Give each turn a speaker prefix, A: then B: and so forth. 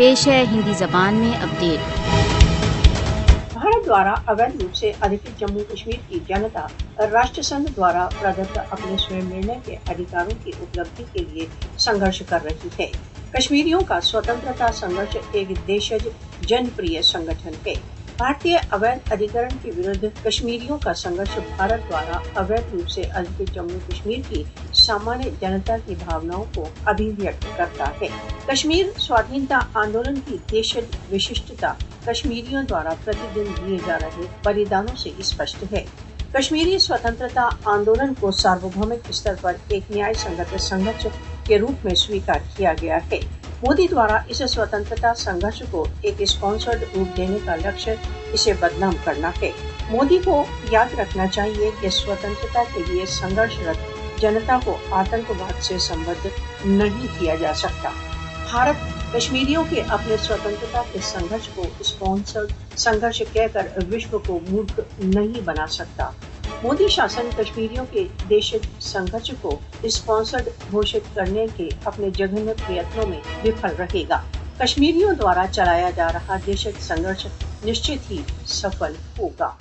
A: पेश है हिंदी जबान में अपडेट।
B: भारत द्वारा अवैध रूप से अधिकृत जम्मू कश्मीर की जनता राष्ट्र संघ द्वारा प्रदत्त अपने स्वयं निर्णय के अधिकारों की उपलब्धि के लिए संघर्ष कर रही है। कश्मीरियों का स्वतंत्रता संघर्ष एक देशज जनप्रिय संगठन है। भारतीय अवैध अधिकरण के विरुद्ध कश्मीरियों का संघर्ष भारत द्वारा अवैध रूप से अधिकृत जम्मू कश्मीर की सामान्य जनता की भावनाओं को अभिव्यक्त करता है। कश्मीर स्वाधीनता आंदोलन की देशज विशिष्टता कश्मीरियों द्वारा प्रतिदिन दिए जा रहे बलिदानों से स्पष्ट है। कश्मीरी स्वतंत्रता आंदोलन को सार्वभौमिक स्तर पर एक न्याय संगत संघर्ष के रूप में स्वीकार किया गया है। मोदी द्वारा इस स्वतंत्रता संघर्ष को एक स्पॉन्सर्ड रूप देने का लक्ष्य इसे बदनाम करना है। मोदी को याद रखना चाहिए कि स्वतंत्रता के लिए संघर्षरत जनता को आतंकवाद से संबद्ध नहीं किया जा सकता। भारत कश्मीरियों के अपने स्वतंत्रता के संघर्ष को स्पॉन्सर्ड संघर्ष कहकर विश्व को मूर्ख नहीं बना सकता। मोदी शासन कश्मीरियों के देशज संघर्ष को स्पॉन्सर्ड घोषित करने के अपने जघन्य प्रयत्नों में विफल रहेगा। कश्मीरियों द्वारा चलाया जा रहा देशज संघर्ष निश्चित ही सफल होगा।